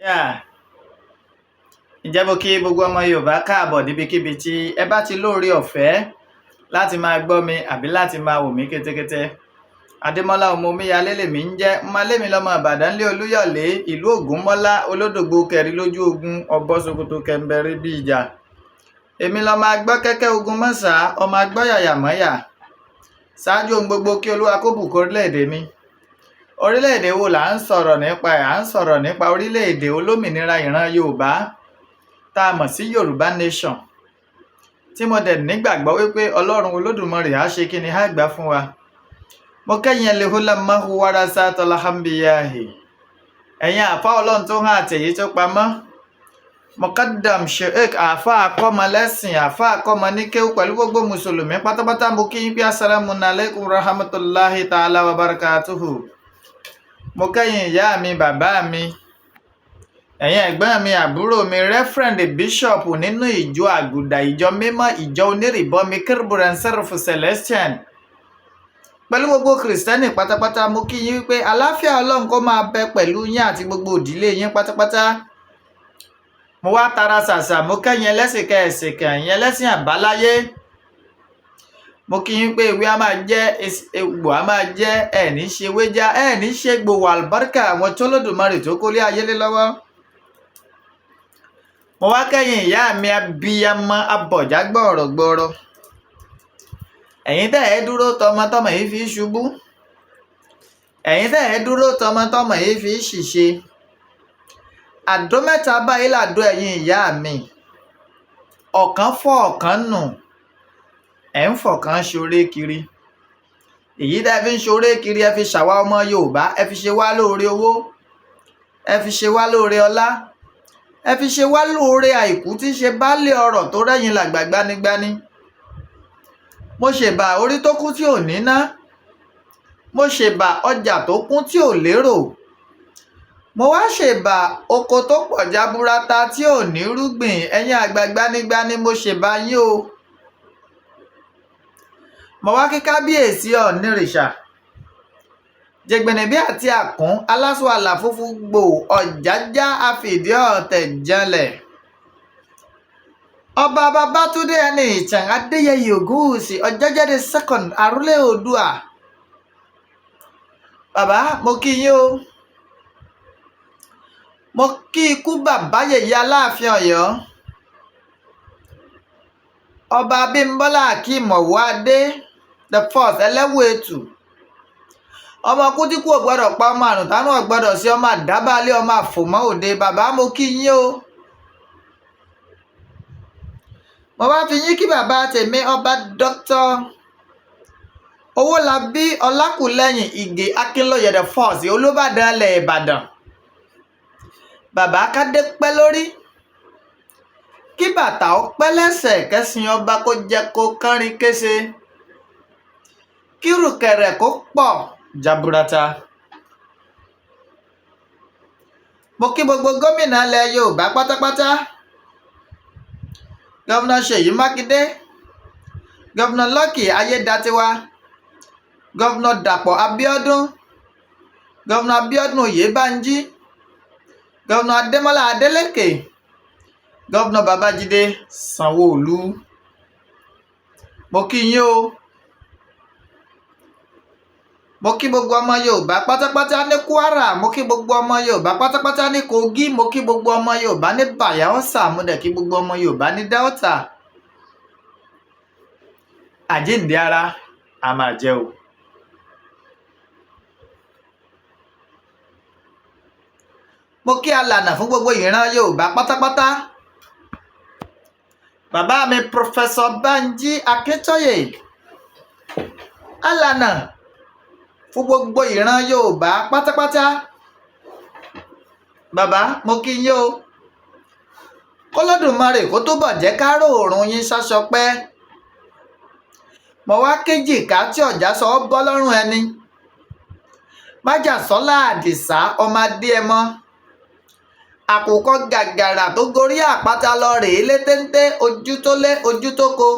Yeah. Ǹjẹ́ mo kí gbogbo ọmọ Yorùbá káàbọ̀ níbikíbi tí ẹ bá ti lóore ọ̀fẹ́ láti máa gbọ́ mi àbí láti máa wò mí kétékété. Adémọ́lá ọmọ omíyalé lèmi ń jẹ́, mmalémi lọ́mọ Ìbàdàn lé Olúyọ̀lé, ìlú Ògúnmọ́lá, olódògbò kẹrin lójú ogun, ọbọ̀ Sokoto kẹ̀mbẹ̀rẹ̀ bí ìjà. Èmi lọ́mọ agbọ́ kẹ́kẹ́ ogun mọ́sà, ọmọ agbọ́ yàyà mọ́yà. Ṣáájú ohun gbogbo kí Olúwa kó bùkún orílẹ̀-èdè mi. Orílẹ̀-èdè wo là ń sọ̀rọ̀ nípa ẹ̀? À ń sọ̀rọ̀ nípa orílẹ̀-èdè olómìnira ìran Yorùbá tá a mọ̀ sí Yorùbá nation, tí mo dẹ̀ nígbàgbọ́ wípé Ọlọ́run Olódùmarè á ṣe kíni á gbà fún wa. Mo kẹ́yìn ẹlẹ́hùlámáhù wárásá tọ́láhámbíyáhì, ẹ̀yin àfá Ọlọ́run tó hàn àtẹ̀yí tó pamọ́. Mọ̀kádàm Sheikh àfá akọ́mọlẹ́sìn, àfá akọ́mọ ní kéwú pẹ̀lú gbogbo mùsùlùmí pátápátá. Mo kí yín pé assalamu alaikum rahmatullahi ta'ala wa barakatuhu. Mo kẹ́yìn ìyá mi, bàbá mi, ẹ̀yin ẹ̀gbọ́n mi, àbúrò mi, Reverend Bishop nínú ìjọ àgùdà, ìjọ mímọ́, ìjọ onírìbọmi Kérúbùrù Sẹ́ráfù Celestial, pẹ̀lú gbogbo kìrìsìtẹ́nì pátápátá. Mo kí yín wípé àlàáfíà Ọlọ́run kó máa bẹ pẹ̀lú yín àti gbogbo ìdílé yín pátápátá. Mo wá tara ṣàṣà, mo kẹ́yìn ẹlẹ́sìn kẹsìn kẹ̀yìn ẹlẹ́sìn àbáláyé. Mo kí yín pé ewé a máa jẹ́, egbò a máa jẹ́, ẹ̀ní ṣe wéjá, ẹ̀ní ṣe gbòwò àlùbáríkà àwọn tó lódùmarè tó kólé ayé lé lọ́wọ́. Mo wá kẹ́yìn ìyá mi abiyamọ abọ̀já gbọ̀rọ̀gbọ̀rọ̀. Ẹ̀yin tẹ́ ẹ dúró tọmọtọmọ yìí fi ṣubú, ẹ̀yin tẹ́ ẹ dúró tọmọtọmọ yìí fi ṣìṣe. Àdó mẹ́ta báyìí làdó ẹ̀yin ìyá mi, ọ̀kan fọ́ ọ̀kan nù, ẹ̀ ń fọ̀kan ṣoré kiri. Èyí tẹ́ ẹ fi ń ṣoré kiri, ẹ fi ṣàwa ọmọ Yorùbá, ẹ fi ṣe wá lóore owó, ẹ fi ṣe wá lóore ọlá, ẹ fi ṣe wá lóore àìkú tí ṣe baálé ọrọ̀ tó rẹ́yìn làgbà gbanigbani. Mo ṣèbà orí tó kún tí ò níná, mo ṣèbà ọjà tó kún tí ò lérò, mo wá ṣèbà oko tó pọ̀ jaburata tí ò ní rúgbìn. Ẹ̀yin àgbà gbanigbani, mo ṣèbà yín o. Mo wá kí kábíyèsí ọ̀nìrìṣà jẹgbẹ̀nẹ̀bí àti àkún aláṣọ àlà funfun gbò ọ̀jájá àfìdí ọ̀tẹ̀ janlẹ̀. Ọba Babátúndé ẹni ìtàn Adéyẹyè Ògúnwùsì Ọ̀jájáde second àrólé Oòduà. Bàbá mo kí yín o. Mo kí ikú bàbá yèyé Aláàfin Ọ̀yọ́, Ọba Abímbọ́lá Akeem Ọ̀wọ́adé the first ẹlẹ́wù ètù. Ọmọ kútíkù ò gbọ́dọ̀ pa, ọmọ àrùn tánú ò gbọ́dọ̀ sí, ọmọ àdábálé, ọmọ àfòmọ́ òde. Bàbá mo kí yín o. Mo wá fi yín kí bàbá tèmi Ọba Dr. Owólabí Ọlákùlẹ́yìn Ìgè Akínlóye the first Olúbàdàn ilẹ̀ Ìbàdàn. Bàbá kádé pẹ́ lórí, kí bàtà ó pẹ́ lẹ́sẹ̀, kẹ́sìn ọba kó jẹ́ kó kánrin kése, kí rùkẹ̀rẹ̀ kó pọ̀ jaburata. Mo kí gbogbo gómìnà ilẹ̀ Yorùbá pátápátá. Gọ́vnà Ṣèyí Mákindé, Gọ́vnà Lucky Ayédatiwa, Gọ́vnà Dàpọ̀ Abíọ́dún, Gọ́vnà Abíọ́dún Oyèbánjí, Gọ́vnà Adémọ́lá Adélékè, Gọ́vnà Babájídé Sanwó-Olú. Mo kí yín o. Mo kí gbogbo ọmọ Yorùbá pátápátá ní Kwara, mo kí gbogbo ọmọ Yorùbá pátápátá ní Kogi, mo kí gbogbo ọmọ Yorùbá ní Bayelsa, mo dẹ̀ kí gbogbo ọmọ Yorùbá ní Delta. Àjíǹde ara a máa jẹ́ o. Mo kí alànà fún gbogbo ìran Yorùbá pátápátá. Bàbá mi Professor Banji Akíntóyè, alànà fún gbogbo ìran Yorùbá pátápátá. Bàbá mo kí yín o. K'Olódùmarè kó tó bọ̀ jẹ́ ká róòrùn yín ṣáṣọpẹ́. Mo wá kéjìká tí ọ̀já sọ ọ́ bọ́ lọ́rùn ẹni. Májàsọ́lá Àdìsá ọmọ Adéẹmọ, àkùkọ gàgàrà tó gorí àpáta lọ rèé létéńté, ojú tó lé ojú tó ko.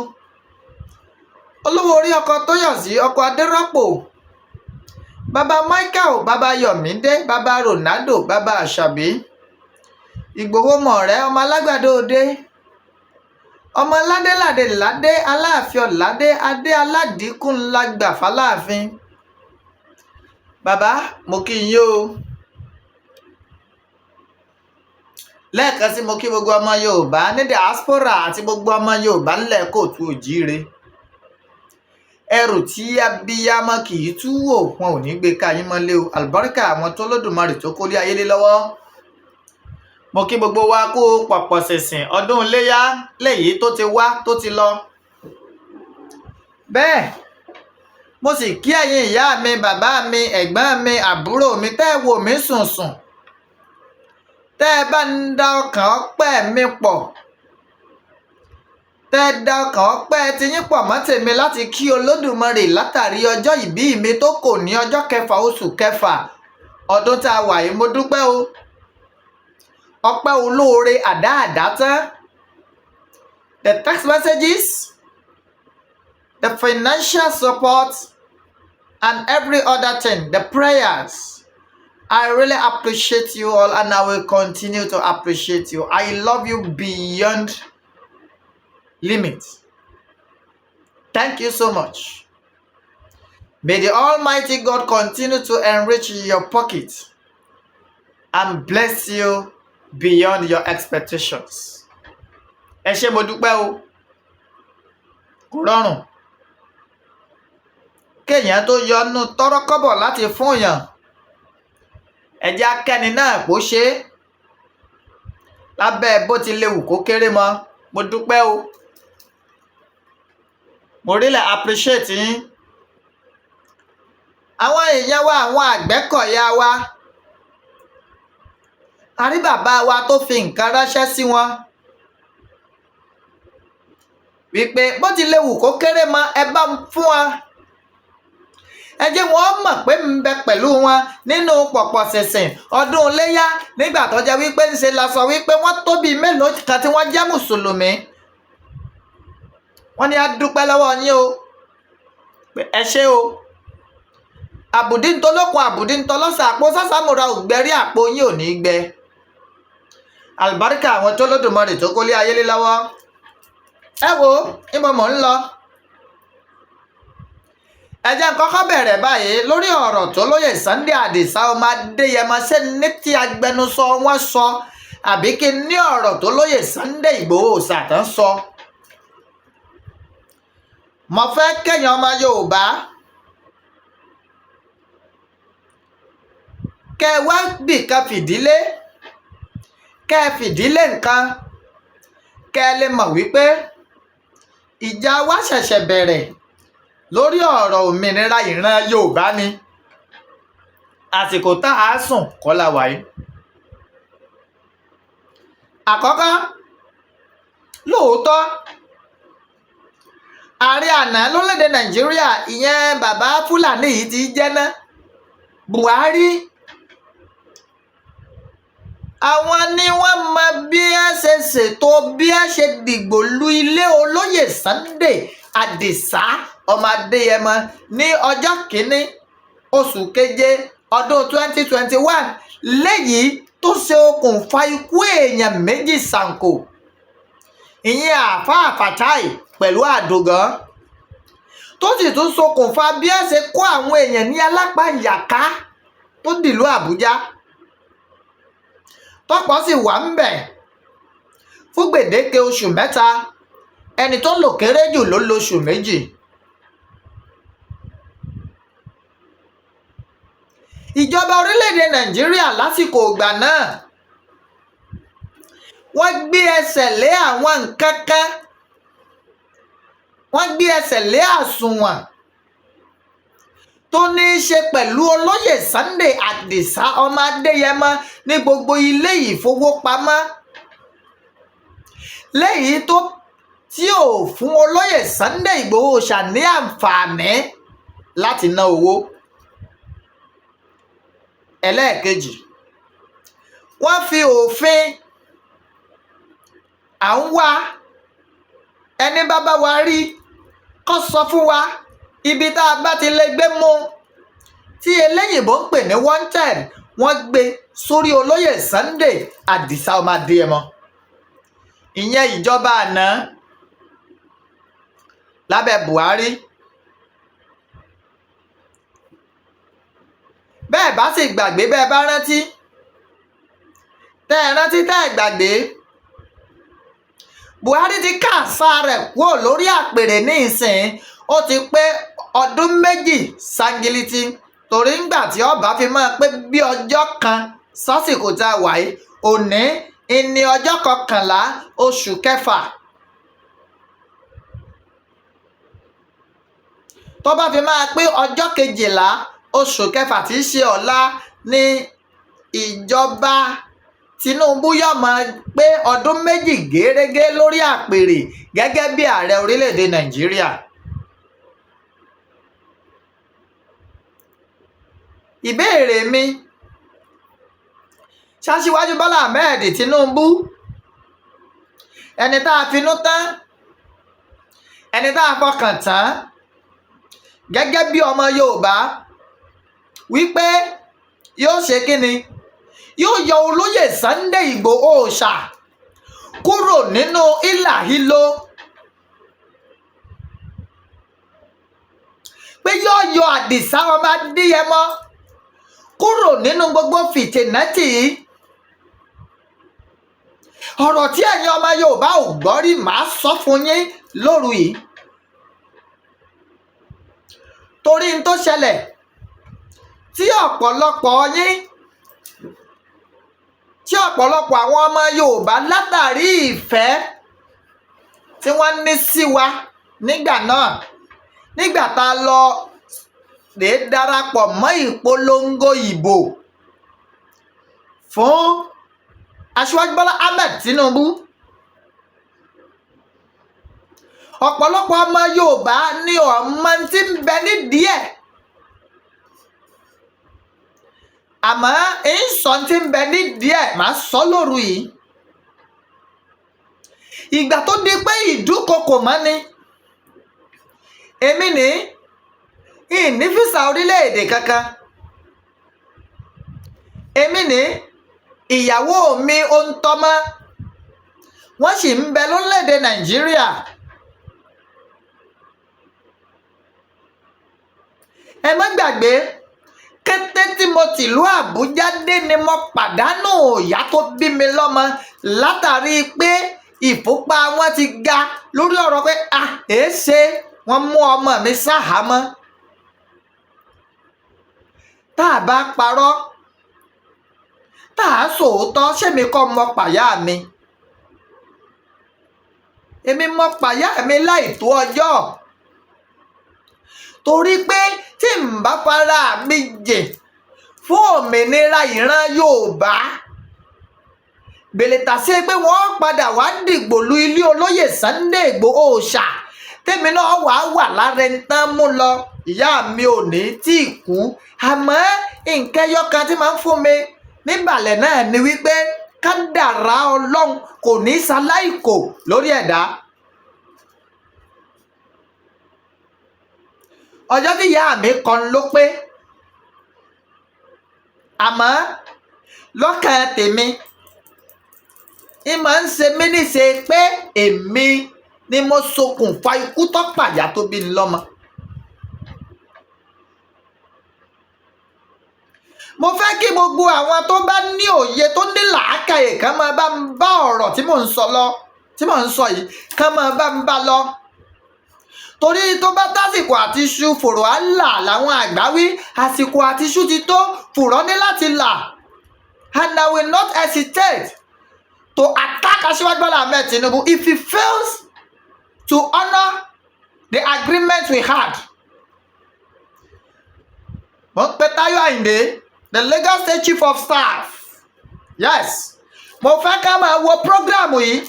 Olówó orí ọkọ Tóyọ̀sí ọkọ Adérọ́pò, bàbá Michael, bàbá Yọ̀mídé, bàbá Ronaldo, bàbá Àṣàbí, Ìgbòho mọ̀rẹ́ ọmọ alágbàdo òde, ọmọ ládéládé ládé aláàfin ọ̀ládé adé aládìíkùn lágbà fáláàfin. Bàbá mo kí yín o. Lẹ́ẹ̀kan sí mo kí gbogbo ọmọ Yorùbá ní diaspora àti gbogbo ọmọ Yorùbá ńlẹ̀ kóòtù òjíire. Ẹrù tí abiyamọ kì í tú wò wọn ò ní gbé ká yín mọ́lé o. Àlùbáríkà àwọn tó lódùmarè tó kólé ayé lé lọ́wọ́. Mo kí gbogbo wa kú pọ̀pọ̀ ṣìnṣìn ọdún iléyá léyìí tó ti wá tó ti lọ. Bẹ́ẹ̀ mo sì kí ẹ̀yin ìyá mi, bàbá mi, ẹ̀gbọ́n mi, àbúrò mi tẹ́ ẹ wò mí sùnsùn. Tẹ́ ẹ bá ń dá ọkàn ọpẹ́ mi pọ̀. Tẹ́ ẹ dá ọkàn ọpẹ́ ti yín pọ̀ mọ́ tèmi láti kí Olódùmarè látàrí ọjọ́ ìbí mi tó kò ní ọjọ́ kẹfà oṣù kẹfà ọdún tá a wà yìí. Mo dúpẹ́ o. Ọpẹ́ olóore àdáàdá tán. The text messages, the financial support, and every other thing, the prayers. I really appreciate you all and I will continue to appreciate you. I love you beyond limits. Thank you so much. May the Almighty God continue to enrich your pocket and bless you beyond your expectations. Ẹ ṣé mo dúpẹ́ o. Kò rọrùn kéèyàn tó yọnu tọ́rọ́kọ́bọ̀ láti fún yàn. Ẹ jẹ́ akẹ́ni náà kó ṣe é lábẹ́ bó ti léwu kó kéré mọ́. Mo dúpẹ́ o. Mo really appreciate yín. Àwọn èèyàn wa, àwọn Àgbẹ̀kọ̀yà wa, a rí bàbá wa tó fi nǹkan ránṣẹ́ sí wọn wípé bó ti léwu kó kéré mọ́ ẹ bá ń fún wa. Ẹ jẹ́ wọ́n mọ̀ pé ń bẹ pẹ̀lú wọn nínú pọ̀pọ̀ ṣìnṣìn ọdún iléyá nígbà tó jẹ́ wípé ń ṣe la sọ wípé wọ́n tó bíi mélòó kan tí wọ́n jẹ́ mùsùlùmí. Wọ́n ní a dúpẹ́ lọ́wọ́ yín o. Pé ẹ ṣé o. Àbùdí ń tolókun àbùdí ń tọlọ́sà àpò sásàmùra ògbẹ́rí àpò yín ò ní gbẹ. Àlùbáríkà àwọn tó lódùmarè tó kólé ayé lé lọ́wọ́. Ẹ wo ìmọ̀ mọ̀ ń lọ. Ẹ jẹ́ n kọ́kọ́ bẹ̀rẹ̀ báyìí lórí ọ̀rọ̀ tó lóyè Sunday Adisa ọmọ Adéyẹmọ ṣé ní tí agbẹnusọ wọn sọ àbí kí ní ọ̀rọ̀ tó lóyè Sunday Igboho Oosha tán sọ. Mo fẹ́ kẹ́yìn ọmọ Yorùbá kẹ́ wá bìkan fìdílé, kẹ́ fìdílé nǹkan, kẹ́ lè mọ̀ wípé ìjà wa ṣẹ̀ṣẹ̀ bẹ̀rẹ̀ lórí ọ̀rọ̀ òmìnira ìran Yorùbá ni. Àsìkò tá a sùn kọ́ la wà yìí. Àkọ́kọ́, lóòótọ́ ààrẹ àná lórílẹ̀‐èdè Nàìjíríà ìyẹn bàbá Fúlàní yìí ti jẹ́ná Buhari. Àwọn ni wọ́n mọ bí a ṣe ṣètò bí a ṣe dìgbò lu ilé olóyè Sunday Adisa ọmọ Adéyẹmọ ní ọjọ́ kìíní oṣù keje ọdún 2021 léyìí tó ṣe okùnfà ikú èèyàn méjì ṣàǹkò. Ìyẹn àáfàá Fatai pẹ̀lú Àdògán tó sì tún ṣokùnfà bí a ṣe kó àwọn èèyàn ní alápàyàká tó dìlú Àbújá. Tọ́pọ̀ sì wà ń bẹ̀ fún gbèdéke oṣù mẹ́ta, ẹni tó lò kéré jù ló lóṣù méjì. Ìjọba orílẹ̀-èdè Nàìjíríà lásìkò ìgbà náà wọ́n gbé ẹsẹ̀ lé àwọn nǹkan kan, wọ́n gbé ẹsẹ̀ lé àsùnwọ̀n tó ní í ṣe pẹ̀lú olóyè Sunday Adisa ọmọ Adéyẹmọ ní gbogbo ilé ìfowópamọ́ léyìí tó tí ò fún olóyè Sunday Igboho Oosha ní àǹfààní láti ná owó. Ẹlẹ́ẹ̀kejì, wọ́n fi òfin à ń wá ẹni bàbá wa rí kó sọ fún wa ibi tá a bá ti lè gbé mú tí eléyìnbó ń pè ní wanted wọ́n gbé sórí olóyè Sunday Àdìsá ọmọ Adéyẹmọ. ìyẹn ìjọba àná lábẹ́ Buhari. bẹ́ẹ̀ bá sì gbàgbé, bẹ́ẹ̀ bá rántí, tẹ́ ẹ rántí tẹ́ ẹ gbàgbé, Buhari ti káàsá rẹ̀ kúrò lórí àpèrè ní ìsìn. ó ti pé ọdún méjì sangiliti, torí ńgbà tí ọba fi máa pé bí ọjọ́ kan sásìkò tá a wà yìí, òní ìní ọjọ́ 11 oṣù kẹfà. tó bá fi máa pé ọjọ́ 12 oṣù kẹfà tí í ṣe ọ̀la ní ìjọba Tinubu yóò máa pé ọdún méjì gẹ́rẹ́gẹ́ lórí àpèrè gẹ́gẹ́ bí ààrẹ orílẹ̀-èdè Nàìjíríà. ìbéèrè mi, ṣáṣíwájú Bọ́lá Ahmed Tinubu, ẹni tá a finú tán, ẹni tá a fọkàn tán gẹ́gẹ́ bí ọmọ Yorùbá, wípé yóò ṣe kíni, yóò yọ olóyè Sunday Igboho Oosha kúrò nínú ìlàhílo, pé yóò yọ Àdìsá ọmọ Adéyẹmọ kúrò nínú gbogbo fìtìnátì. ọ̀rọ̀ tí ẹ̀yin ọmọ Yorùbá ò gbọ́ rí, màá sọ fún yín lóru yìí, torí n tó ṣẹlẹ̀ tí ọ̀pọ̀lọpọ̀ àwọn ọmọ Yorùbá látàrí ìfẹ́ tí wọ́n ní sí wa nígbà náà, nígbà tá a lọ lè darapọ̀ mọ́ ìpolongo ìbò fún Aṣíwájú Bọ́lá Ahmed Tinubu. ọ̀pọ̀lọpọ̀ ọmọ Yorùbá ní ọmọ tí ń bẹ nídìí ẹ̀, àmọ́ ìsọ̀ tí ń bẹ nídìí ẹ̀ máa sọ lóru yìí. ìgbà tó di pé ìdúkokò mọ́ ni, èmi ní ìní físà orílẹ̀-èdè kankan, èmi ní ìyàwó mi ó ń tọ́mọ́, wọ́n sì ń bẹ lórílẹ̀-èdè Nàìjíríà. ẹ má gbàgbé, kété tí mo tìlú Àbújá dé ni mo pàdánù ìyá tó bí mi lọ́mọ látàrí pé ìfúnpá wọn ti ga lórí ọ̀rọ̀ pé èéṣe wọ́n mú ọmọ mi sáhàámọ́. tá a bá parọ́, tá a sòótọ́, ṣémi kọ́ mọ pàyà mi? èmi mọ pàyà mi láì tó ọjọ́, torí pé tí n bá fara mi jẹ fún òmìnira ìran Yorùbá, gbèlètà sí pé wọ́n padà wá dìgbò lu ilé olóyè Sunday Igboho Oosha, tèmi náà wà lára ẹni tán mú lọ. ìyá mi ò ní tí ì kú, àmọ́ nǹkan ẹyọkan tí máa ń fún mi níbàlẹ̀ náà ni wípé kádàrá Ọlọ́run kò ní ṣaláìkò lórí ẹ̀dá. ọjọ́ tí ìyá mi kan ló pé, àmọ́ lọ́kàn tèmi ìmọ̀ ń ṣe mí níṣe pé èmi ni mo ṣokùnfà ikú tó pàyà tó bí lọ́mọ. mo fẹ́ kí gbogbo àwọn tó bá ní òye, tó ní làákàyè, kan máa bá ń bá ọ̀rọ̀ tí mò ń sọ yìí, kan máa bá ń bá lọ. torí tó bá tásìkò àti iṣu fòrò á là láwọn àgbà wí, àsìkò àti iṣu ti tó, fòrò ní láti là. and I will not hesitate to attack Aṣíwájú Bọ́lá Ahmed Tinubu if he fails to honor the agreement we had. mo pe Táyọ̀ Àyìndé, the Lagos State Chief of Staff, yes, mo fẹ́ ká máa wo program yìí,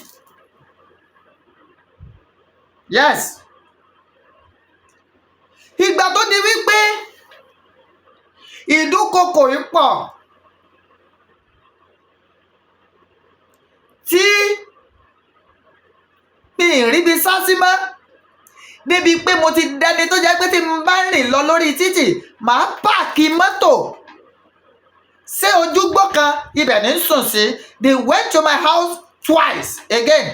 yes. ìgbà tó di wípé ìdúkokò yìí pọ̀, tí mi ì ríbi sásí mọ́, débi pé mo ti dẹni tó jẹ́ pé tí n bá rìn lọ lórí títì, màá páàkì mọ́tò ṣé ojúgbó kan ibẹ̀ ní sùn sí. They went to my house twice again.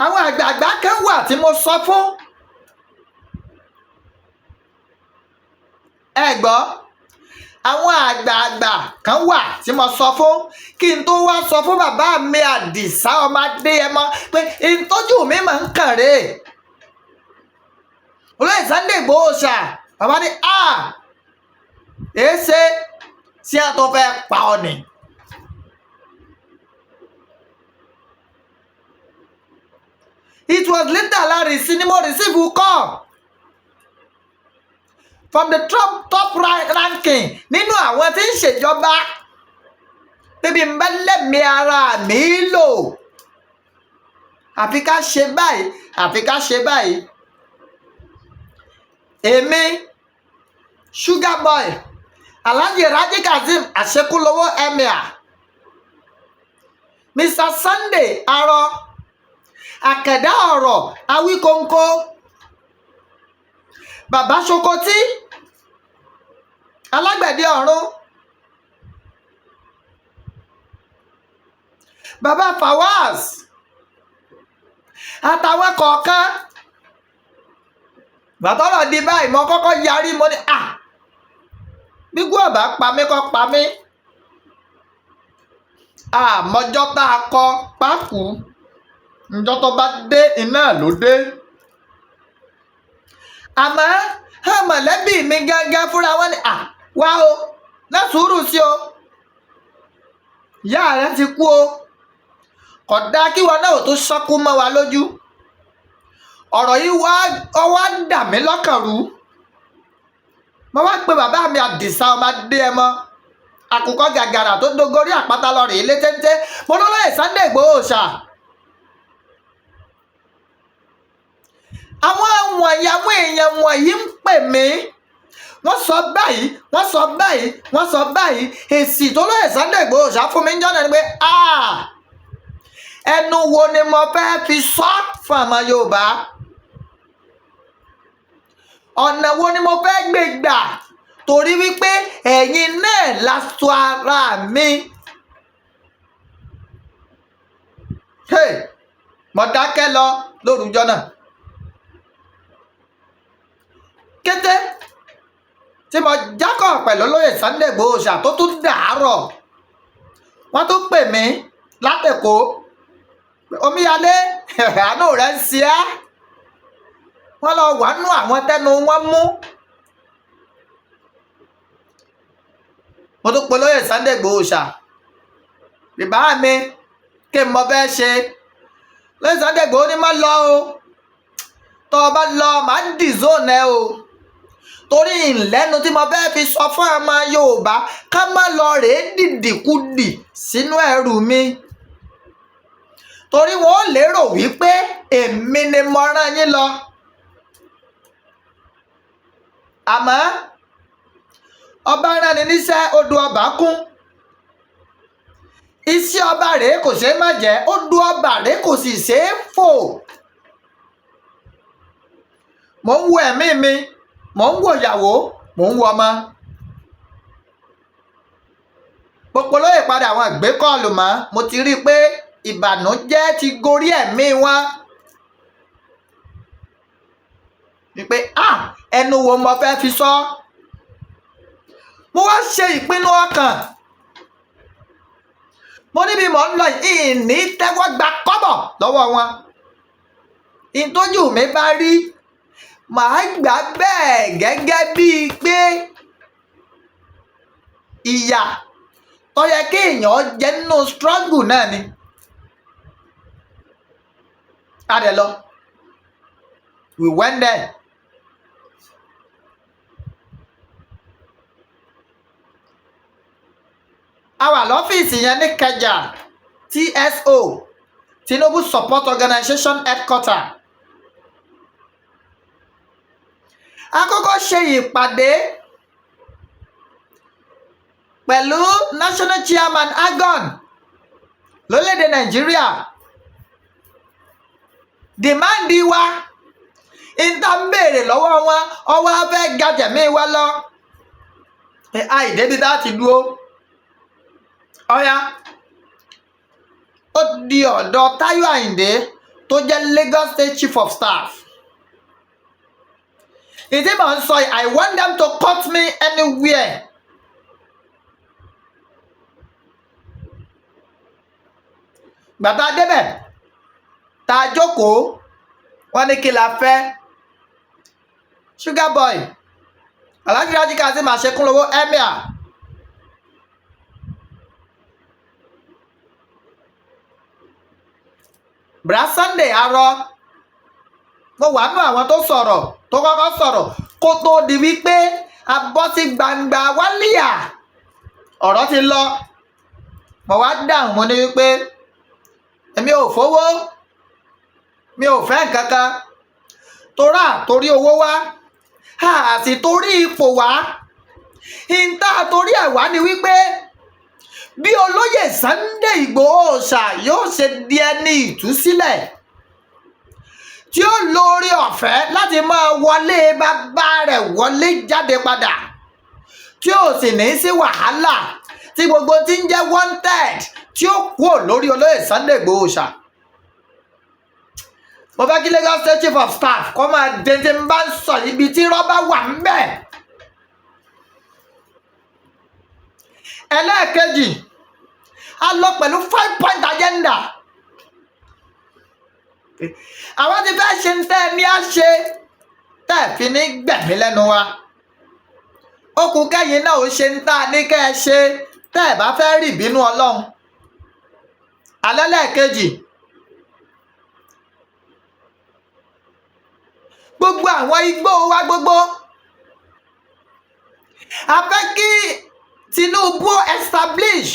Àwọn àgbààgbà kan wà tí mo sọ fún. Ẹ gbọ́, àwọn àgbààgbà kan wà tí mo sọ fún kí n tó wá sọ fún bàbá mi Àdìsá ọmọ Adéyẹmọ pé ìtọ́jú mi máa ń kàn rè. Olóyè Sunday Igboho Oosha bàbá ní èéṣe tí a tó fẹ́ pa ọ nì. It was later la receive call from the top ranking nínú àwọn tí ń ṣèjọba bíbí ń bá lẹ́mìí ara mi lò. Àfi ká ṣe báyìí, àfi ká ṣe báyìí. Èmi Sugar Boy Alhaji Raji Kazeem Aṣekúlówó Emir, Mr. Sunday Arọ Àkàndá ọ̀rọ̀ Awíkóńkó, Bàbá Ṣokotí Alágbẹ̀dẹ ọ̀run, Bàbá Fawaz àtàwọn kọ̀ọ̀kan. Gbàtọ́rọ̀ di báyìí mo kọ́kọ́ yarí, mo ní bí gbọ́ọ̀bá pa mí kọ́ pa mí. Àmọ́jọ́ tá a kọ pákú ǹjọ́ tó bá dé iná ló dé. Àmọ́ mọ̀lẹ́bí mi gángan fúnra wọn ni wá o lẹ́sùúrù sí o, ìyá rẹ ti kú o, kódà kí wọn náà ò tó sọ́kú mọ́ wa lójú. Ọ̀rọ̀ yìí wá dà mí lọ́kàn rú. Mo wá pe bàbá mi Àdìsá ọmọ Adéyẹmọ, àkùkọ gàgàrà tó dógórí àpáta lọ rèé lé téńté. Mo lọ́lọ́yè Sunday Igboho Oosha. Àwọn èèyàn wọ̀nyí ń pè mí, wọ́n sọ báyìí, wọ́n sọ báyìí, wọ́n sọ báyìí. Èsì tó lọ́yè Sunday Igboho Oosha fún mi ń jọ́nà ni pé ẹnu wo ni mo fẹ́ fi sọ fún ọmọ Yorùbá? Ọ̀nà wo ni mo fẹ́ gbé gbà? Torí wípé ẹ̀yin náà lásọ ara mi. Mo dákẹ́ lọ lórúkọ náà. Kété tí mo jákọ̀ pẹ̀lú olóyè Sunday Igboho Oosha tó tún dàárọ̀, wọ́n tún pè mí látẹ̀kọ́. Omíyalé àánú rẹ̀ ń ṣe ẹ́. Wọ́n lọ wà nú àwọn tẹnu wọn mú. Mo tún pe olóyè Sunday Igboho Oosha. Bàbá mi kí n mọ bẹ́ẹ̀ ṣe. Olóyè Sunday Igboho ní má lọ o. Tó o bá lọ màá dìzónà ẹ o. Torí ìlẹ́nu tí mo fẹ́ fi sọ fún ọmọ Yorùbá ká má lọ rèé dìdìkudì sínú ẹrù mi. Torí wọn ò lérò wípé èmi ni mo rán yín lọ. Àmọ́ ọba rán ni níṣẹ́ odò ọba kún. Iṣẹ́ ọba rèé kò ṣeé má jẹ́, odò ọba rèé kò sì ṣeé fò. Mò ń wo ẹ̀mí mi, mò ń wo ìyàwó, mò ń wo ọmọ. Gbogbo lóye padà àwọn ìgbékọ̀lù mọ́, mo ti rí i pé ìbànújẹ́ ti gorí ẹ̀mí wọn. Wípé ẹnu wo mo fẹ́ fi sọ. Mo wá ṣe ìpinnu ọkàn. Mo níbi mò ń lọ ìní tẹ́wọ́ gba kọ́bọ̀ lọ́wọ́ wọn. Ìtọ́jú mi bá rí, màá gbà bẹ́ẹ̀ gẹ́gẹ́ bíi pé ìyà tó yẹ kí èèyàn jẹ nínú struggle náà ni. Adé lọ. We went there. A wà lọ́fíìsì yẹn ní Kẹjà, TSO, Tinubu Support Organization Headquarter. A kọ́kọ́ ṣe ìpàdé pẹ̀lú National Chairman Agon lórílẹ̀-èdè Nàìjíríà. Dìmáàndì wa, ìta ń béèrè lọ́wọ́ wọn, ọwọ́ afẹ́ gajẹ̀mí wa lọ. àìdébi tá a ti dúró ọ̀ya ó di ọ̀dọ̀ Táyọ̀ Àyìndé tó jẹ́ Lagos State Chief of Staff. ìdí màá ń sọ yìí, I want them to cut me anywhere. gbàtà débẹ̀ tá a jókòó wọ́n ní kí la fẹ́. Sugar Boy Alhaji Raji Kazeem Asekunlowo Emir Bra Sunday arọ mo wà nù àwọn tó sọ̀rọ̀ tó kọ́kọ́ sọ̀rọ̀ kó tó di wípé a bọ́ sí gbangba wálíà ọ̀rọ̀ ti lọ. mo wá dáhùn mo ní wípé èmi ò fowó mi ò fẹ́ nǹkan kan torí owó wá àti torí ipò wá. ìta torí ẹ̀ wá ni wípé bí olóyè Sunday Igboho Oosha yóò ṣe di ẹni ìtúsílẹ̀ tí ó lórí ọ̀fẹ́ láti máa wọlé bàbá rẹ̀ wọlé jáde padà tí ó sì ní sí wàhálà tí gbogbo tí ń jẹ́ wanted tí ó kúrò lórí olóyè Sunday Igboho Oosha. mo fẹ́ kí Lagos State Chief of Staff kọ́ máa dèjì ń bá ń sọ ibi tí rọ́bà wà ń bẹ̀. ẹlẹ́ẹ̀kejì a lọ pẹ̀lú 5-point agenda. àwọn ti fẹ́ ṣe ń tẹ́ ní á ṣe tẹ́ fi ní gbẹ̀mí lẹ́nu wa. ó kù kẹ́yìn náà ó ṣe ń tà ní kẹ́ ẹ ṣe tẹ́ ẹ bá fẹ́ rí ìbínú Ọlọ́run. alẹ́lẹ́ẹ̀kejì gbogbo àwọn igbó wa gbogbo a fẹ́ kí Tinubu establish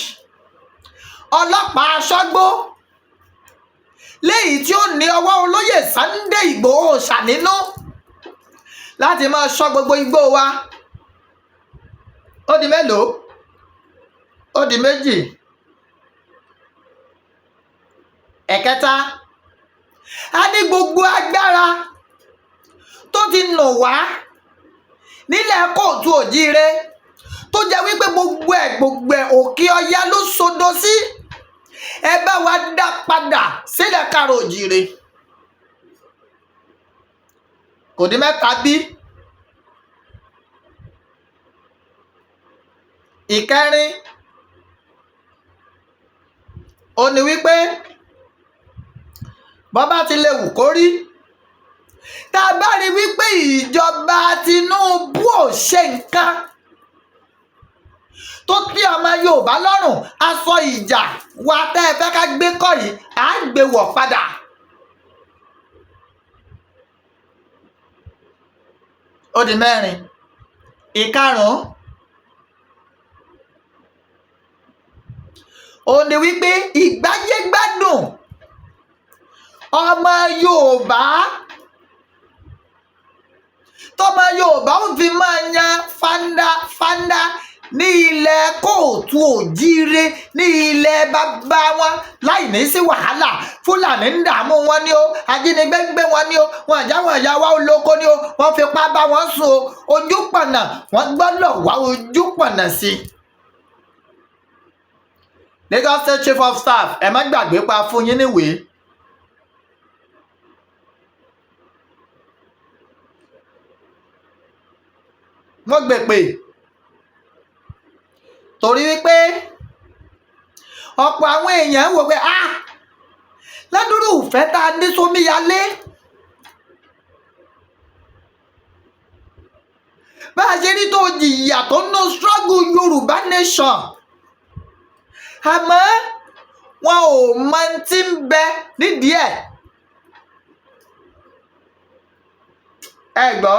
ọlọ́pàá aṣọ́gbó léyìí tí ó ní ọwọ́ olóyè Sunday Igboho Oosha nínú láti máa ṣọ́ gbogbo igbó wa. ó di mélòó? ó di méjì. ẹ̀kẹta a ní gbogbo agbára tó ti nà wá nílẹ̀ kóòtù òjíire tó jẹ́ wípé gbogbo ẹ̀ òkè ọya ló sodo sí. ẹ bá wa dá padà sílẹ̀ kárò òjíire. kò di mẹ́ta bí. ìkẹrin ó ní wípé bọ́bá ti lè wù kó rí tá a bá rí wípé ìjọba Tinubu ò ṣe nǹkan tó tí ọmọ Yorùbá lọ́rùn, aṣọ ìjà wa tẹ́ ẹ fẹ́ ká gbé kọ́ yìí á gbé wọ̀ padà. ó di mẹ́rin. ìkarùn-ún ó ní wípé ìgbáyégbádùn ọmọ Yorùbá tọmọ Yorùbá ó fi máa yan fanda ní ilẹ̀ kóòtù òjíire ní ilẹ̀ bàbá wọn láì ní sí wàhálà. Fúlàní ń dààmú wọn ni ó, ajínigbé ń gbé wọn ni ó, wọn àjáwọn ìyá wa olóko ni ó, wọn fipá bá wọn sùn o. ojú pọ̀nà wọn gbọ́dọ̀ wá ojú pọ̀nà sí i. Lagos State Chief of Staff ẹ má gbàgbé pa fún yín níwèé. mo gbè pé torí wípé ọ̀pọ̀ àwọn èèyàn wò pé ládùúrú ìfẹ́ tá a ní sómíyalé bá a ṣe rí tó jìyà tó ná struggle Yorùbá nation, àmọ́ wọn ò mọ tí ń bẹ nídìí ẹ̀. ẹ gbọ́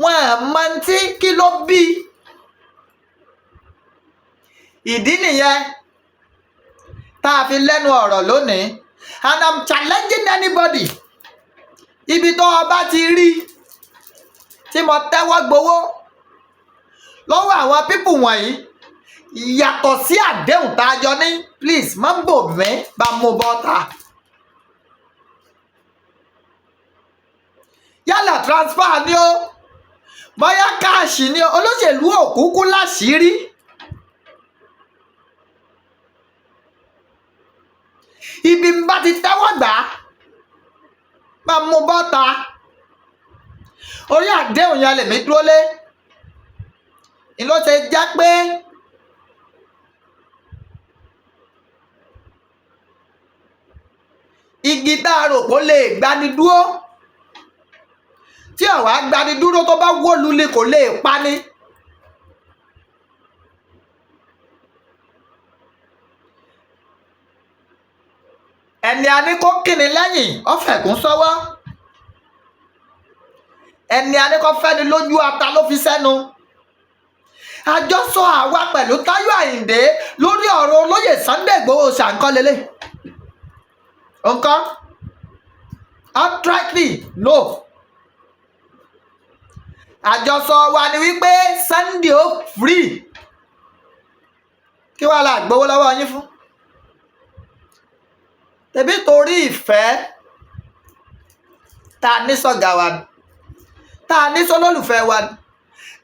wọn à mọ tí kí ló bí. ìdí nìyẹn tá a fi lẹ́nu ọ̀rọ̀ lónìí, and I'm challenging anybody. ibi tó o bá ti rí tí mo tẹ́wọ́ gbowó lọ́wọ́ àwọn pípù wọ̀nyí yàtọ̀ sí àdéhùn tá a jọ ní, please má bò mí bá mú bọ́ta. yálà transfer ni ó, bóyá káàṣì ni olóṣèlú òkúkú láṣìírí. Ibi ń bá ti tẹ́wọ́ gbà á máa mú bọ́ta. Orí àdéhùn yẹn lèmi dúró lé. Ìlú ṣe jẹ́ pé igi tá a rò kó lè gbani dúró, tí àwa gbani dúró tó bá wó lulẹ̀ kò lè pani. Ẹni a ní kó kíni lẹ́yìn ọ̀fẹ́kùn sọ́wọ́, ẹni a ní kó fẹ́ni lójú ata ló fi sẹ́nu. Àjọsọ àwa pẹ̀lú Táyọ̀ Àyìndé lórí ọ̀rọ̀ olóyè Sunday Igboho Oosha nǹkan lélẹ̀. Nǹkan outrightly no. Àjọsọ wa ni wípé Sunday ó free. Kí wàá la gbowó lọ́wọ́ yín fún? Tẹ̀bí torí ìfẹ́ tá a ní sọ́gà wa ni, tá a ní sọ́lólùfẹ́ wa ni,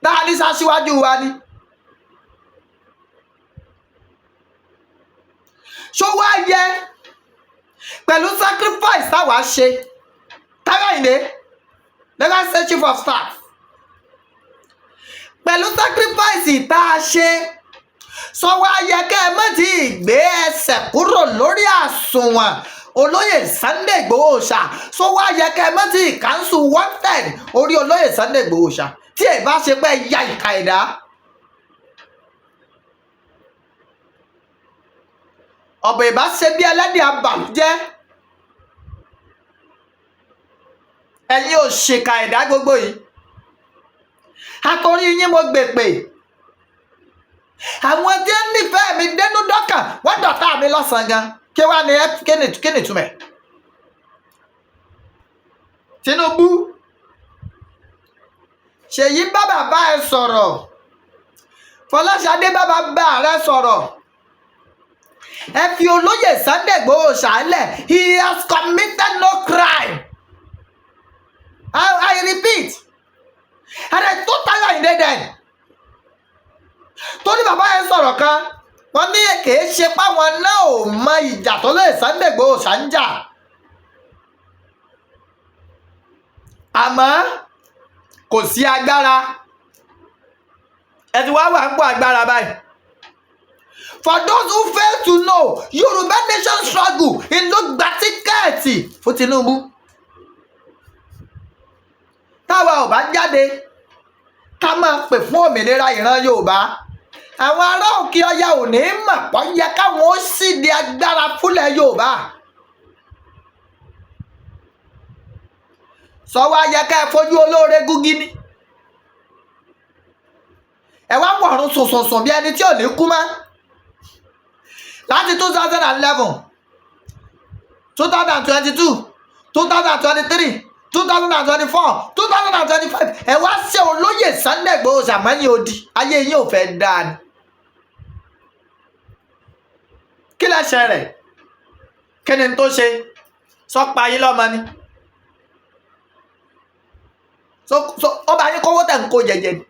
tá a ní sáṣíwájú wa ni. Ṣó wá yẹ pẹ̀lú sacrifice táwa ṣe, Táyọ̀ Àyìndé Lagos State Chief of Staff, pẹ̀lú sacrifice tá a ṣe, sọ wá yẹ kẹ́ ẹ má ti gbé ẹsẹ̀ kúrò lórí àsùnwọ̀n olóyè Sunday Igboho Oosha, sọ wá yẹ kẹ́ ẹ má ti cancel wanted orí olóyè Sunday Igboho Oosha tí ẹ bá ṣe pé ya ìka ẹ̀dá. Ọ̀bọ̀ ìbá ṣe bí ẹlẹ́dẹ̀ abàlújẹ́. Ẹ̀yin ò ṣèkà ẹ̀dá gbogbo yìí. Àtòrí yín mo gbèpè. Àwọn tí ń nífẹ̀ẹ́ mi dénú dọ́kàn wọ́n dọ̀tá mi lọ́sàn-án gan. Kí wá ní kí ni túmẹ̀? Tinubu, Ṣèyí bá bàbá ẹ sọ̀rọ̀, Fọláṣadé bá bàbá rẹ sọ̀rọ̀. Ẹ fi olóyè Sunday Igboho Oosha lẹ̀. He has committed no crime. I repeat. And I told Táyọ̀ Àyìndé then. Tó ní bàbá yẹn sọ̀rọ̀ kan, wọ́n ní kì í ṣe páwọn náà ò mọ ìjà tó lè Sunday Igboho Oosha ń jà. Àmọ́ kò sí agbára. Ẹ ti wá wà ń pọ̀ agbára báyìí. For those who fail to know, Yoruba nation struggle in ló gba tíkẹ́ẹ̀tì fún Tinubu. Táwa ò bá jáde ká máa pè fún òmìnira ìran Yorùbá, àwọn ará òkè ọya ò ní mọ̀ pọ́ yẹ káwọn ó sì di agbára fúnlẹ̀ Yorùbá. Sọ wá yẹ ká ẹ fojú olóore gúgí ni. Ẹ wá wọ̀run sùnsùnsùn bí ẹni tí ò ní kú mọ́. Láti 2011, 2022, 2023, 2024, 2025, ẹ wá ṣe olóyè Sunday Igboho Oosha mẹ́yìn odi. Ayé yín ò fẹ́ dáa ni. Kí lẹ́sẹ̀ rẹ̀? Kí ni tó ṣe? Sọ́pa yín lọ́mọ ni. Ọba yín kówó tẹ̀ ń kó jẹjẹ ni.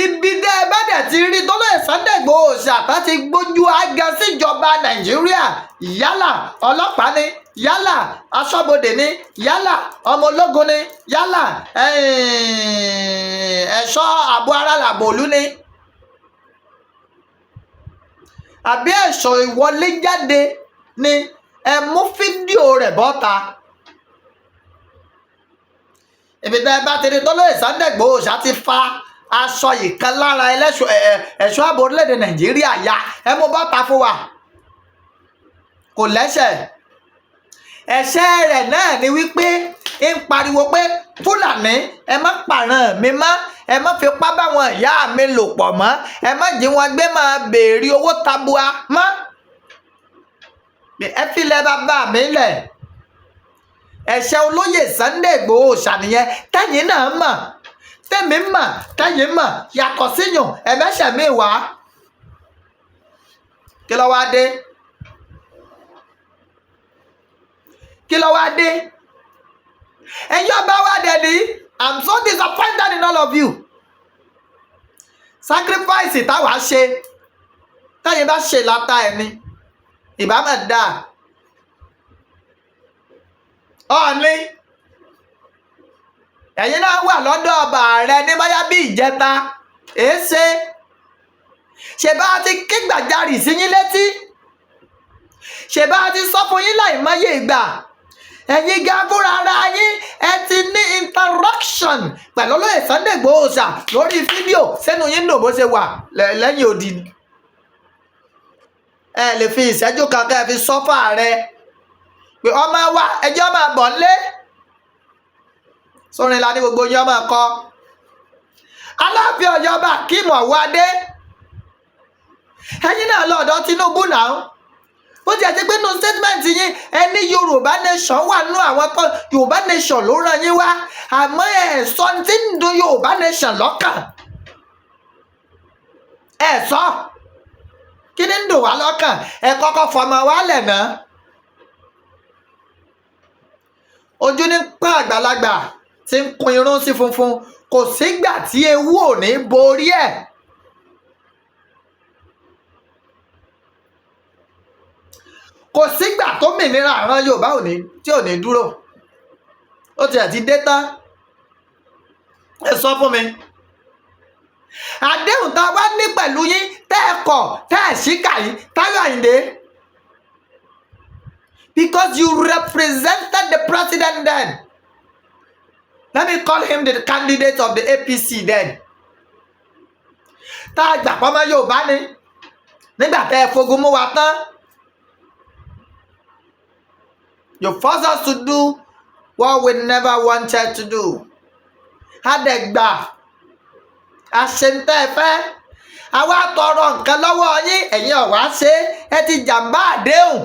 Ibi dẹ́ ẹ bá dẹ̀ ti rí tọ́lọ́ Sunday Igboho Oosha tá ti gbójú aga síjọba Nàìjíríà, yálà ọlọ́pàá ni, yálà aṣọ́bodè ni, yálà ọmọ ológun ni, yálà ẹ̀ṣọ́ ààbò ara làbòlú ni, àbí ẹ̀ṣọ́ ìwọlé jáde ni, ẹ mú fídíò rẹ̀ bọ́ta. Ibi dẹ́ ẹ bá ti rí tọ́lọ́ Sunday Igboho Oosha ti fa aṣọ ìkan lára ẹ̀ṣọ́ ààbò orílẹ̀-èdè Nàìjíríà ya, ẹ mú bọ́ta fún wa. Kò lẹ́sẹ̀. Ẹ̀ṣẹ̀ rẹ̀ náà ni wípé ń pariwo pé Fúlàní ẹ má pàràn mi mọ́, ẹ má fipá báwọn ìyá mi lò pọ̀ mọ́, ẹ má jí wọn gbé máa béèrè owó tabua mọ́. Ẹ filẹ̀ bàbá mi lẹ̀. Ẹ̀ṣẹ̀ olóyè Sunday Igboho Oosha nìyẹn tẹ́yìn náà mọ̀, tẹ́mi mọ̀, tẹ́yìn mọ̀, yàtọ̀ síyàn ẹ̀mẹ́ṣẹ̀ mi wá. Kí ló wá dé? Kí ló wá dé? ẹ̀yin ọba wa dẹ̀dí, I'm so disappointed in all of you. Sacrifice táwa ṣe táyé bá ṣe láta ẹni ìbá mà dáa. Ọ̀ọ́ni ẹ̀yin náà wà lọ́dọ̀ ọba rẹ ní báyá bí ìjẹta èéṣe ṣe bá ti ké gbàjarì sí yín létí, ṣe bá ti sọ fún yín láìmọye ìgbà. Ẹ̀yin gan fúnra ara yín ẹ ti ní interaction pẹ̀lú olóyè Sunday Igboho Oosha lórí fídíò sẹ́nu yín dùn bó ṣe wà lẹ́yìn odi. Ẹ lè fi ìṣẹ́jú kan kẹ́ ẹ fi sọ́fà rẹ pé ọmọ wa ẹjọ́ máa bọ̀ nílé. Sórin la ní gbogbo yín ọmọ kọ. Aláàfin Ọ̀yọ́ Ọba Akeem Ọ̀wọ́adé, ẹ̀yin náà lọ́dọ̀ Tinubu náà. Ó ti àti pé nínú statement yín ẹni Yorùbá nation wà nínú àwọn tó Yorùbá nation ló ràn yín wá, àmọ́ ẹ̀ sọ tí ń dùn Yorùbá nation lọ́kàn. Ẹ sọ kí ni ń dùn wá lọ́kàn, ẹ kọ́kọ́ fọmọ wa lẹ̀ náà. Ojú ní pọ́n àgbàlagbà tí ń kun irun sí funfun, kò sígbà tí ewu ò ní borí ẹ̀. Kò sígbà tó mìnira àrán Yorùbá tí ò ní dúró. Ó ti àti dé tán. Ẹ sọ fún mi. Àdéhùn tá a wá ní pẹ̀lú yín tẹ́ ẹ kọ̀ tẹ́ ẹ ṣíkà yìí Táyọ̀ Àyìndé. Because you represented the president then. Let me call him the candidate of the APC then. Tá a gbà pọ́nmọ́ Yorùbá ni. Nígbà tẹ́ ẹ fogun mú wa tán. You force us to do what we never wanted to do. Adẹ̀gbà, àṣentẹ́ fẹ́, àwa tọrọ nǹkan lọ́wọ́ yín, ẹ̀yin ọ̀wá ṣe, ẹ ti jàǹbá àdéhùn.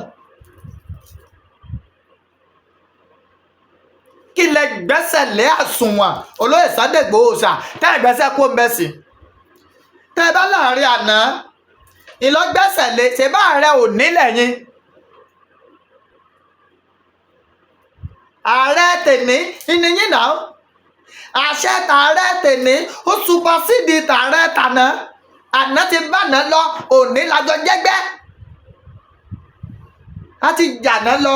Kí lẹ gbẹ́sẹ̀ lé àsùnwọ̀n olóyè Sunday Igboho Oosha tẹ́ ẹ gbẹ́sẹ̀ kó mẹ́sì. Tẹ́ ẹ bá láàrin àná, ìlọgbẹ́sẹ̀ lé ṣe bá ààrẹ ò nílẹ̀ yín. Ààrẹ tèní ìníyìn náà, àṣẹ tààrẹ tèní ó supersede tààrẹ tàná. Àná ti bàná lọ, òní lájọ jẹ́gbẹ́. A ti jàná lọ,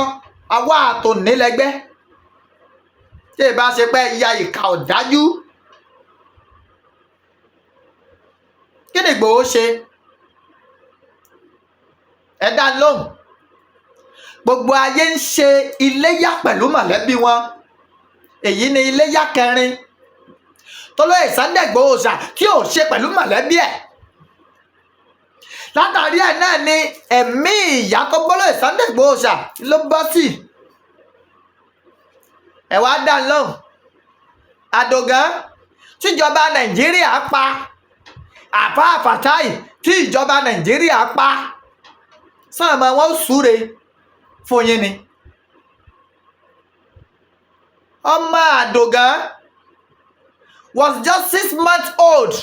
àwa àtòní lẹ́gbẹ́. Tí ẹ bá ṣe pé ìyá ìkà ọ̀dájú. Kí ni Igboho ṣe? Ẹ dá lóhùn. Gbogbo ayé ń ṣe iléyá pẹ̀lú mọ̀lẹ́bí wọn. Èyí ni iléyá kẹrin tolóyè Sunday Igboho Oosha tí ò ṣe pẹ̀lú mọ̀lẹ́bí ẹ̀. Látàrí ẹ̀ náà ni ẹ̀mí ìyá tó gbólóyè Sunday Igboho Oosha ló bọ́ sí. Ẹ wá dá lóhùn. Àdògán tíjọba Nàìjíríà pa, àfá Fatai tí ìjọba Nàìjíríà pa, sáàmà wọn súre fún yín ni. Ọmọ Àdògán was just 6 months old.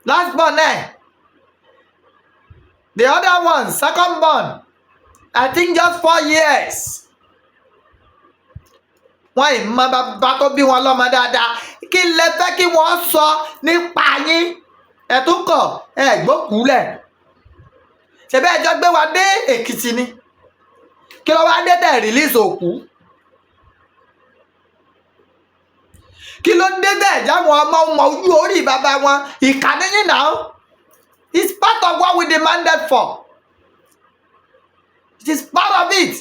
Last born the other one, second born, I think just 4 years. Wọ́n ìmọ̀ bàbá tó bí wọn lọ́mọ dáadáa. Kí lẹ fẹ́ kí wọ́n sọ nípa yín? Ẹ̀túnkọ̀ ẹ̀gbókùúlẹ̀. Ṣebí ẹjọ́ gbé wa dé Èkìtì ni. Kí ló wá dé tẹ̀ release òkú? Kí ló dé tẹ̀ jáwọn ọmọ ojú orí bàbá wọn? Ìkànnì yín náà. It's part of what we demanded for. It is part of it.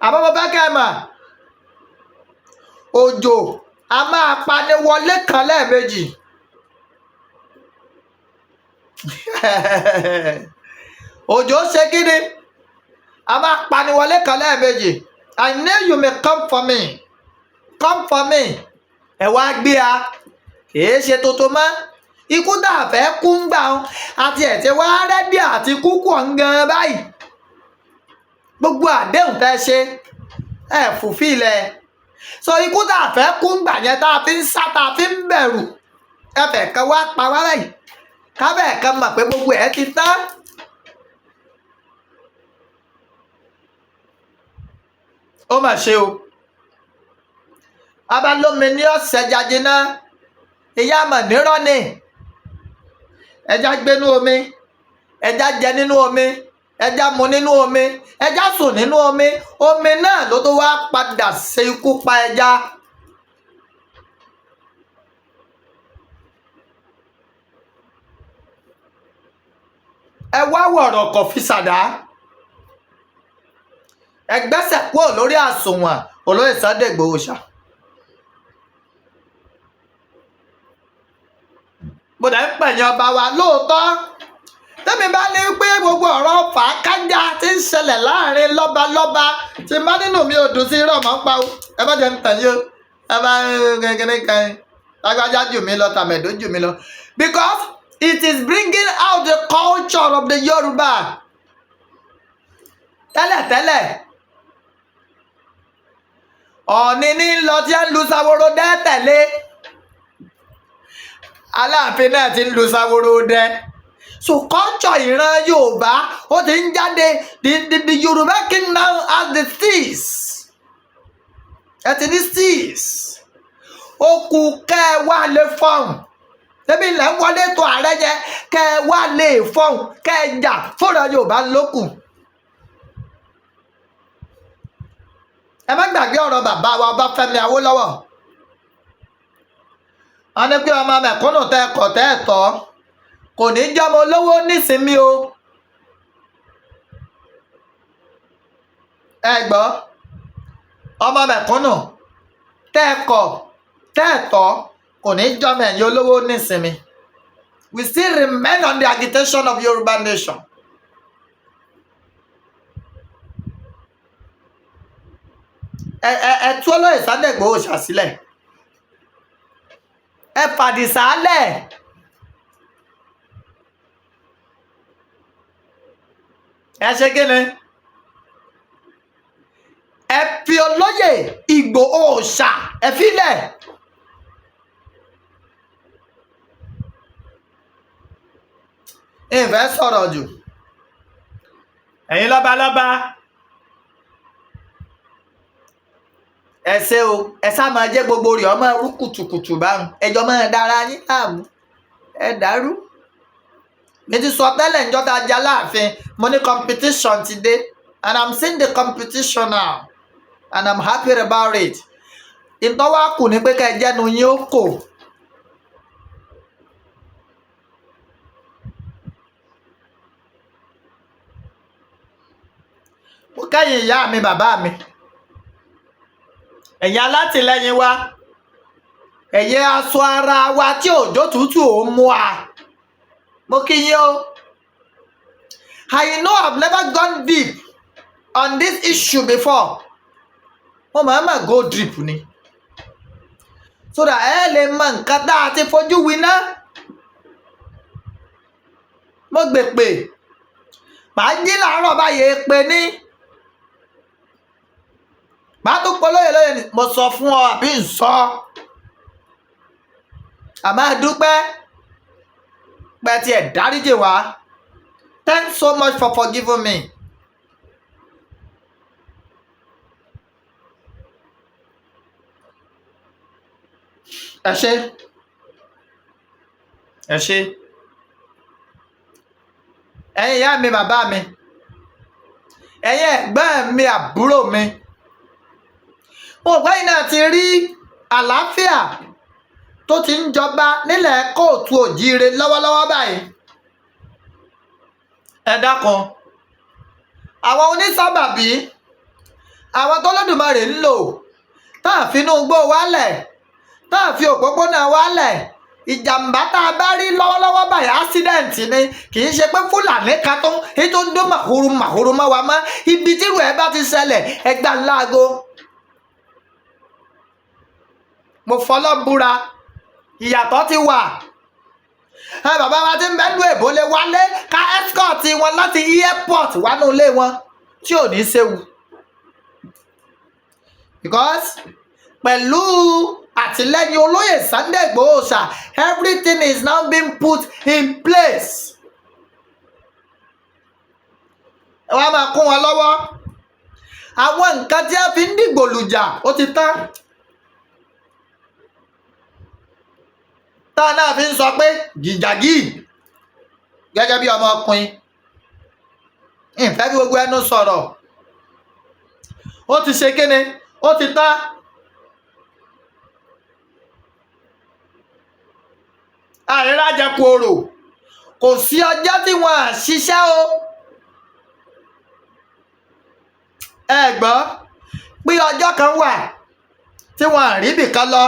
Àbábọ̀ bá kẹ́mà. Òjò a máa pani wọlé kan lẹ́ẹ̀mejì. Òjò ṣe kí ni? A máa pani wọlé kan lẹ́ẹ̀mejì. I know you may come for me. Come for me. Ẹ wá gbé a. Kìí ṣe tuntun mọ́. Ikú dà fẹ́ kú ń gbà ọ́n. Àti ẹ̀ tí wá rẹ́dí àti kúkú ọ̀ngàn báyìí. Gbogbo àdéhùn tẹ́ ṣe ẹ fùfílẹ̀. So ikú dà fẹ́ kú ń gbà yẹn tá a fi ń sá tá a fi ń bẹ̀rù. Ẹ fẹ́ kan wá pa wá báyìí. Kábẹ̀ kan mọ̀ pé gbogbo ẹ̀ ti tán. ó mà ṣe o abálómi ní ọ̀sẹ̀ jáde náà ìyá àmọ̀ nírọ́ ni ẹja gbénú omi ẹja jẹ nínú omi ẹja mu nínú omi ẹja sùn nínú omi omi náà ló tó wá padà ṣe ikú pa ẹja. ẹ wá wọ̀rọ̀ kọ̀ fi ṣàdá ẹ gbẹ́sẹ̀ kúrò lórí àsùnwọ̀n olóyè Sunday Igboho Oosha. mo dẹ̀ ń pẹ̀yìn ọba wa lóòótọ́ tẹ́mi bá ní pé gbogbo ọ̀rọ̀ fàákájà tí ń ṣẹlẹ̀ láàrin lọ́balọ́ba tí má nínú mi ò dùn sí irọ́ mọ́ pa o ẹ bá jẹ́ ń tẹ̀yìn o ẹ bá gẹ́gẹ́ kan lágbájá jù mí lọ tàmẹ̀dó jù mí lọ because it is bringing out the culture of the Yoruba. tẹ́lẹ̀tẹ́lẹ̀ Ọ̀ọ̀ni ní lọ tí ń lu Saworo dẹ́ tẹ̀lé Aláàfin náà ti ń lu Saworo dẹ́ so culture ìran Yorùbá ó ti ń jáde the Yoruba kingdom has the steez ẹ ti ní steez ó kù kẹ́ ẹ wá lè fọ́hùn tẹ́bí ilẹ̀ ń wọlé tó ààrẹ yẹ kẹ́ ẹ wá lè fọ́hùn kẹ́ ẹ jà fúnra Yorùbá lókù. ẹ má gbàgbé ọ̀rọ̀ bàbá wa Ọbáfẹ́mi Awólọ́wọ̀ wọn ní pé ọmọ mẹ̀kúnnù tẹ́ ẹ̀kọ́ tẹ́ ẹ̀tọ́ kò ní jọmọ olówó nísìnyí o ẹ gbọ́ ọmọ mẹ̀kúnnù tẹ́ ẹ̀kọ́ tẹ́ ẹ̀tọ́ kò ní jọmọ ẹ̀yìn olówó nísìnyí. We still remain on the agitation of Yoruba nation. ẹ tú olóyè Sunday Igboho Oosha sílẹ̀ ẹ fàdìsá lẹ̀ ẹ ṣe kíni ẹ fi olóyè Igboho Oosha ẹ filẹ̀ ìfẹ́ sọ̀rọ̀ jù ẹ̀yin lọ́balọ́ba ẹ ṣe o ẹ sá máa jẹ́ gbogbo rẹ̀ ọmọ rú kùtùkùtù báwọn ẹjọ́ máa dára yín láàmú ẹ dàrú mi ti sọ tẹ́lẹ̀ níjọ́ tá a jẹ́ Aláàfin mo ní competition ti dé and I'm seeing the competition now and I'm happy about it ìtọ́wá kù ní pé ká ẹ jẹ́nu yín ó kò. mo kẹ́yìn ìyá mi bàbá mi ẹ̀yin alátìlẹ́yìn wa ẹ̀yin aṣọ ara wa tí òjò tútù ò mú a mo kí yín o I know I've never gone deep on this issue before mo máa go deep ni so that ẹ lè mọ nǹkan tá a ti fojú winá mo gbè pé màá jí làárọ̀ báyìí pé ní màá tún polóyè lóye ni mo sọ fún ọ àbí ń sọ àmọ́ dúpẹ́ pé tí ẹ dáríjì wá thanks so much for forgiving me. ẹ ṣé ẹ̀yin ìyá mi bàbá mi ẹ̀yin ẹ̀gbọ́n mi àbúrò mi mo gbọ́ iná ti rí àlàáfíà tó ti ń jọba nílẹ̀ kóòtù òjíire lọ́wọ́lọ́wọ́ báyìí ẹ dákun àwọn onísábàbí àwọn t'Olódùmarè ń lò tá a fi inú igbó wálẹ̀ tá a fi òpópónà wálẹ̀ ìjàmbá tá a bá rí lọ́wọ́lọ́wọ́ báyìí accident ni kì í ṣe pé Fúlàní kan tó ń dún màhúrú mọ́ wa mọ́ ibi tírú ẹ bá ti ṣẹlẹ̀ ẹgbà láago. mo fọlọ́ búra ìyàtọ̀ ti wà bàbá wa ti ń bẹ́nu èbó lè wálé ká escort wọn láti airport wánú ilé wọn tí ò ní séwu because pẹ̀lú àtìlẹ́yìn olóyè Sunday Igboho Oosha everything is now being put in place. wọ́n á máa kún wọn lọ́wọ́ àwọn nǹkan tí a fi ń dìgbòlùjà ó ti tán. tá a náà fi ń sọ pé gìjàgì gẹ́gẹ́ bí ọmọkùnrin ìfẹ́ bí gbogbo ẹnu sọ̀rọ̀ ó ti ṣe kíni ó ti tán. àrírájẹkù orò kò sí ọjọ́ tí wọ́n á ṣiṣẹ́ o. ẹ gbọ́ pé ọjọ́ kan wà tí wọ́n á rí bìkan lọ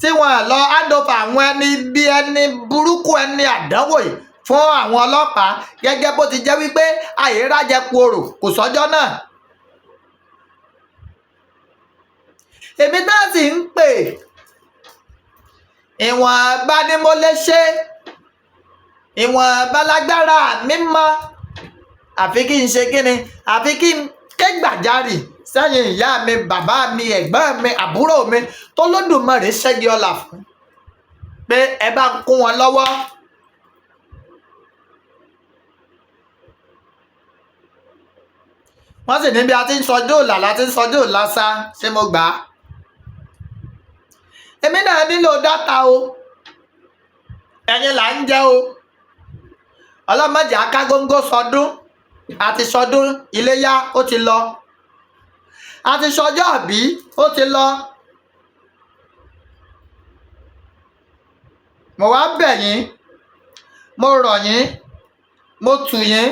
tí wọ́n á lọ handover àwọn ẹni bí ẹni burúkú ẹni àdánwò yìí fún àwọn ọlọ́pàá gẹ́gẹ́ bó ti jẹ́ wípé àrírájẹkù orò kò sọ́jọ́ náà. èmi náà sì ń pè ìwọ̀n bá ní mo lè ṣe ìwọ̀n balagbára mi mọ́ àfi kí n ṣe kíni àfi kí n ké gbàjarì sẹ́yìn ìyá mi bàbá mi ẹ̀gbọ́n mi àbúrò mi tó lódùmarè ṣẹ́gi ọlà fún pé ẹ bá ń kún wọn lọ́wọ́. wọ́n sì ní bí a ti ń sọjú òlà láti ń sọjú òlà sá ṣé mo gbà á. èmi náà nílò dátà o ẹ̀yin là ń jẹ́ o ọlọ́mọdé akágóńgó sọdún àti sọdún iléyá ó ti lọ àti sọjọ́ àbí ó ti lọ. mo wá bẹ̀ yín mo rọ̀ yín mo tù yín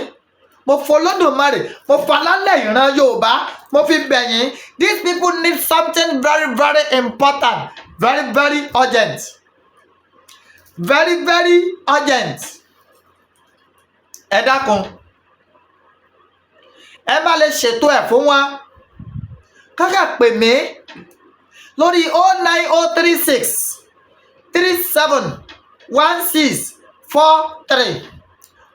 mo fọlọ́dùmarè mo falálẹ̀ ìran Yorùbá mo fi bẹ̀ yín. These people need something very very important, very very urgent, very very urgent. ẹ dákun ẹ bá lè ṣètò ẹ̀ fún wọn kákà pè mí lórí 09036 37 16 43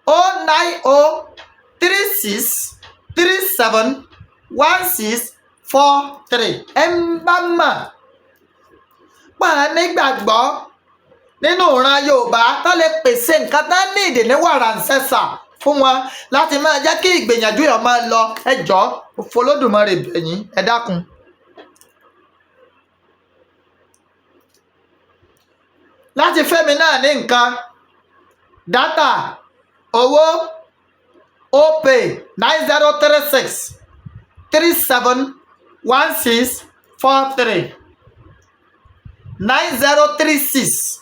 09036 37 16 43. ẹ ń bá mà pa nígbàgbọ́ nínú ìran Yorùbá tó lè pèsè nǹkan tá ní ìdè ní wàrà ń sẹ́sà fún wọn láti máa jẹ́ kí ìgbìyànjú yẹn máa lọ. ẹ jọ̀ọ́ fọlọ́dùmarè bẹ̀yìn ẹ dákun. láti fẹ́mi náà ní nǹkan dátà owó opay 9036 37 16 43 9036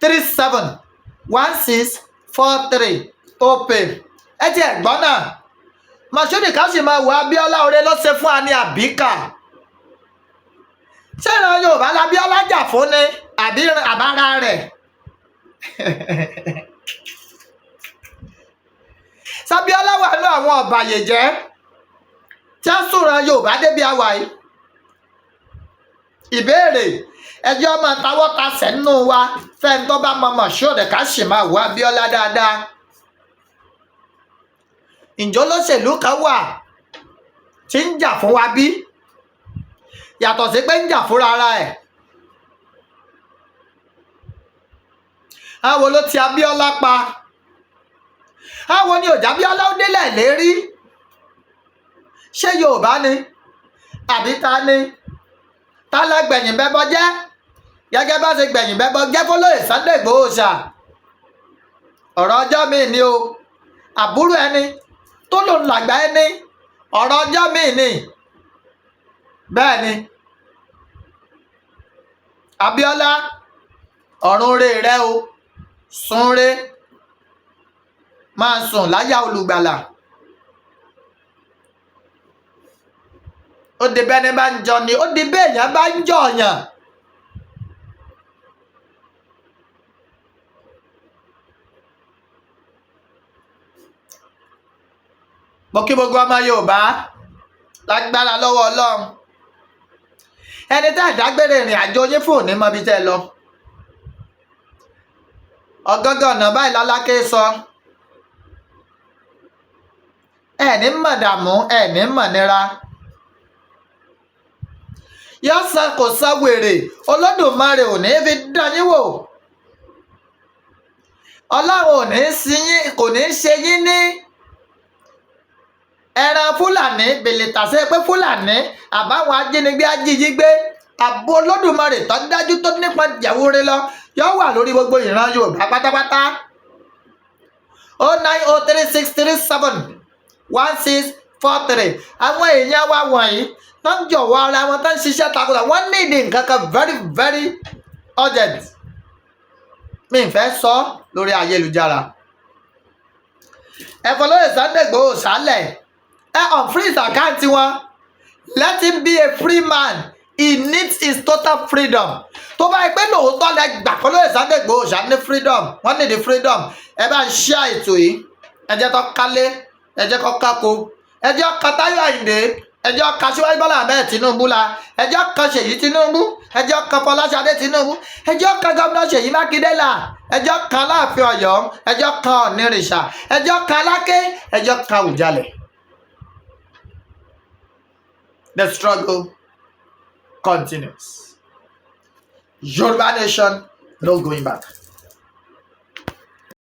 37 16 43 opay. ẹ ti ẹ̀gbọ́n náà Mashood ká sì máa wọ Abíọ́lá oore lọ́sẹ̀ fún ani àbíkà ṣé ìran Yorùbá l'Abíọ́lá jà fún ni àbí àbára rẹ̀. Ṣabíọ́lá wà ní àwọn ọ̀bàyéjẹ́ tí a sọ̀rọ̀ Yorùbá débi àwà yìí. ìbéèrè ẹjọ́ ọmọ táwọ́ ta sẹ́nu wa fẹ́ẹ́ tó bá mọ Mashood ká sì máa wọ Abíọ́lá dáadáa. ǹjọ́ olóṣèlú kan wà tí ń jà fún wa bí yàtọ̀ sí pé ń jà fúnra ara ẹ̀. àwọn ló ti Abíọ́lá pa àwọn ni òjá Abíọ́lá ó délẹ̀ lérí. ṣé Yorùbá ni àbí ta ni ta lẹ gbẹ̀yìn bẹ́bọ jẹ́ gẹ́gẹ́ bá ṣe gbẹ̀yìn bẹ́bọ jẹ́ fọlọ́yè Sunday Igboho Oosha. ọ̀rọ̀ ọjọ́ mi ni o àbúrò ẹni tó lò ń làgbà ẹni ọ̀rọ̀ ọjọ́ mi ni bẹ́ẹ̀ ni. Abíọ́lá ọ̀run re rẹ o sùn re máa sùn láyà olùgbàlà. ó di bẹ́ni bá ń jọ ni ó di béèyàn bá ń jọ yàn. mo kí gbogbo ọmọ Yorùbá lágbára lọ́wọ́ Ọlọ́run. ẹni tẹ́ ìdágbére ìrìn àjò yín fún òní mọ́bí tẹ́ lọ. ọgọ́gọ́ ọ̀nà báyìí lálákè sọ. ẹ̀ní mọ̀dàmú ẹ̀ní mọ̀nira. yọ́sàn kò sọ wèrè Olódùmarè ò ní fi dán yín wò. Ọlọ́run ò ní sí yín kò ní ṣe yín ní ẹran Fúlàní bèlè tàṣẹ pé Fúlàní àbáwọn ajínigbé ajíjígbé ààbò Olódùmarè tó dájú tó nípa jẹ̀wúre lọ yóò wà lórí gbogbo ìran Yorùbá pátápátá. 09036371643 àwọn èèyàn wa wọ̀nyí tó ń jọ̀wọ́ ara wọn tó ń ṣiṣẹ́ takuntakun wọ́n ní ìdí nǹkan kan very very urgent. mi ń fẹ́ sọ lórí ayélujára. ẹ fọlọ́yè Sunday Igboho sálẹ̀ ẹ unfreeze àkáǹtì wọn. Let him be a free man. He needs his total freedom. tó bá yẹ pé lóòótọ́ lẹ gbà fọlọ́yè Sunday Igboho ṣá ní freedom wọ́n ní the freedom ẹ bá ń ṣí ètò yìí ẹ jẹ́ tó kálé ẹ jẹ́ kó kákó ẹ jẹ́ ká Táyọ̀ Àyìndé ẹ jẹ́ ká Síwájú Bọ́lá Ahmed Tinubu la ẹ jẹ́ ká Ṣèyí Tinubu ẹ jẹ́ ká Fọláṣadé Tinubu ẹ jẹ́ ká gómìnà Ṣèyí Mákindé la ẹ jẹ́ ká Aláàfin Ọ̀yọ́ ẹ jẹ́ ká Ọ̀nìrìṣà ẹ jẹ́ ká Aláké ẹ jẹ́ ká Àwùjalẹ̀. The struggle continues. Yoruba nation, no going back.